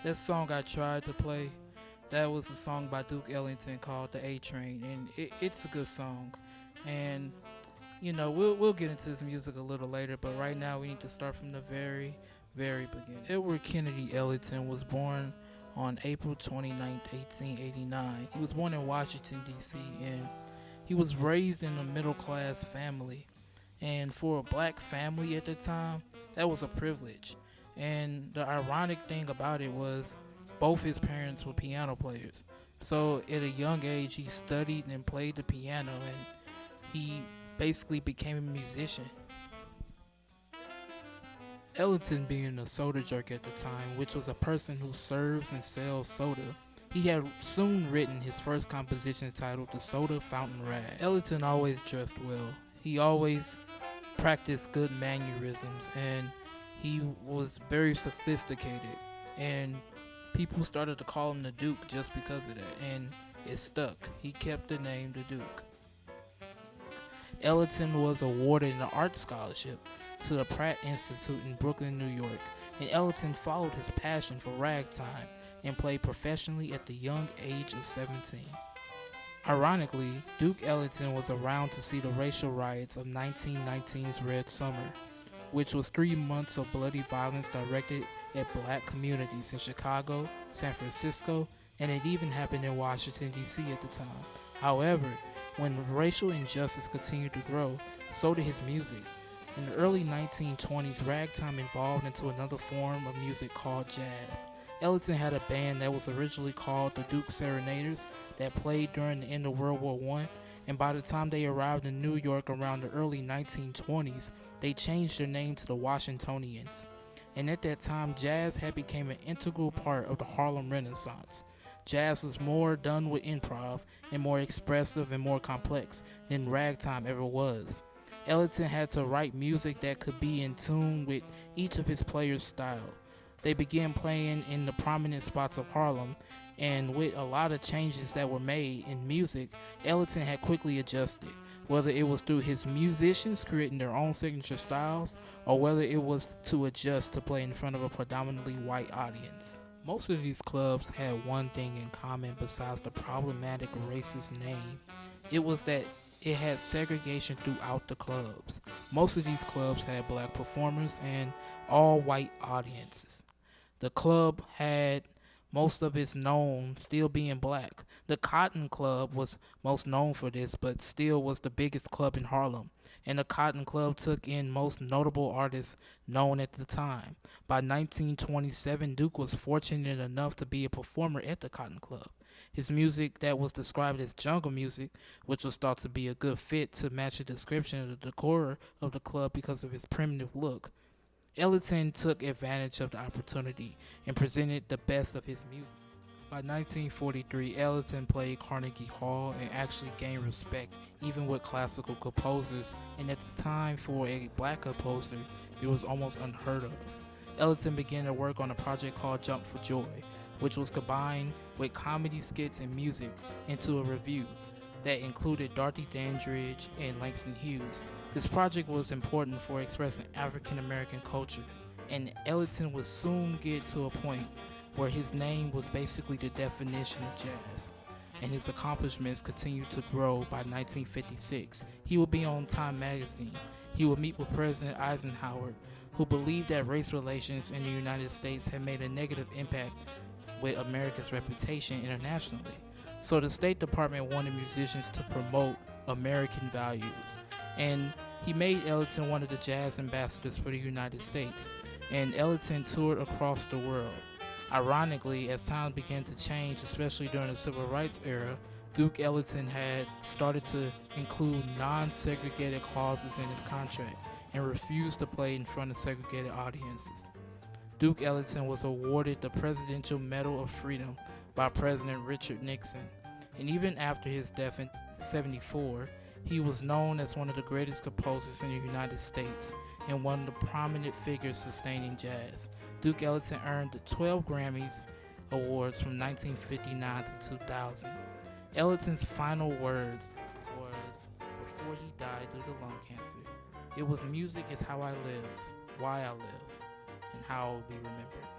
That song I tried to play, that was a song by Duke Ellington called "The A Train," and it's a good song. And we'll get into this music a little later, but right now we need to start from the very beginning. Edward Kennedy Ellington was born on April 29th, 1889. He was born in Washington, D.C., and he was raised in a middle class family. And for a black family at the time, that was a privilege. And the ironic thing about it was both his parents were piano players. So at a young age, he studied and played the piano, and he basically became a musician. Ellington being a soda jerk at the time, which was a person who serves and sells soda, he had soon written his first composition titled The Soda Fountain Rag. Ellington always dressed well. He always practiced good mannerisms, and he was very sophisticated, and people started to call him the Duke just because of that, and it stuck. He kept the name the Duke. Ellington was awarded an art scholarship to the Pratt Institute in Brooklyn, New York, and Ellington followed his passion for ragtime and played professionally at the young age of 17. Ironically, Duke Ellington was around to see the racial riots of 1919's Red Summer, which was 3 months of bloody violence directed at black communities in Chicago, San Francisco, and it even happened in Washington, D.C. at the time. However, when racial injustice continued to grow, so did his music. In the early 1920s, ragtime evolved into another form of music called jazz. Ellington had a band that was originally called the Duke Serenaders that played during the end of World War I, and by the time they arrived in New York around the early 1920s, they changed their name to the Washingtonians. And at that time, jazz had become an integral part of the Harlem Renaissance. Jazz was more done with improv and more expressive and more complex than ragtime ever was. Ellington had to write music that could be in tune with each of his players' style. They began playing in the prominent spots of Harlem, and with a lot of changes that were made in music, Ellington had quickly adjusted, whether it was through his musicians creating their own signature styles, or whether it was to adjust to play in front of a predominantly white audience. Most of these clubs had one thing in common besides the problematic racist name. It was that it had segregation throughout the clubs. Most of these clubs had black performers and all white audiences. The club had most of its known still being black. The Cotton Club was most known for this, but still was the biggest club in Harlem. And the Cotton Club took in most notable artists known at the time. By 1927, Duke was fortunate enough to be a performer at the Cotton Club. His music that was described as jungle music, which was thought to be a good fit to match the description of the decor of the club because of his primitive look. Ellington took advantage of the opportunity and presented the best of his music. By 1943, Ellington played Carnegie Hall and actually gained respect even with classical composers, and at the time for a black composer, it was almost unheard of. Ellington began to work on a project called Jump for Joy, which was combined with comedy skits and music into a revue that included Dorothy Dandridge and Langston Hughes. This project was important for expressing African American culture, and Ellington would soon get to a point where his name was basically the definition of jazz, and his accomplishments continued to grow. By 1956, he would be on Time magazine. He would meet with President Eisenhower, who believed that race relations in the United States had made a negative impact with America's reputation internationally. So the State Department wanted musicians to promote American values, and he made Ellington one of the jazz ambassadors for the United States, and Ellington toured across the world. Ironically, as times began to change, especially during the Civil Rights era, Duke Ellington had started to include non-segregated clauses in his contract and refused to play in front of segregated audiences. Duke Ellington was awarded the Presidential Medal of Freedom by President Richard Nixon, and even after his death in 1974, he was known as one of the greatest composers in the United States and one of the prominent figures sustaining jazz. Duke Ellington earned the 12 Grammys Awards from 1959 to 2000. Ellington's final words was, before he died due to lung cancer, "It was music is how I live, why I live, and how I will be remembered."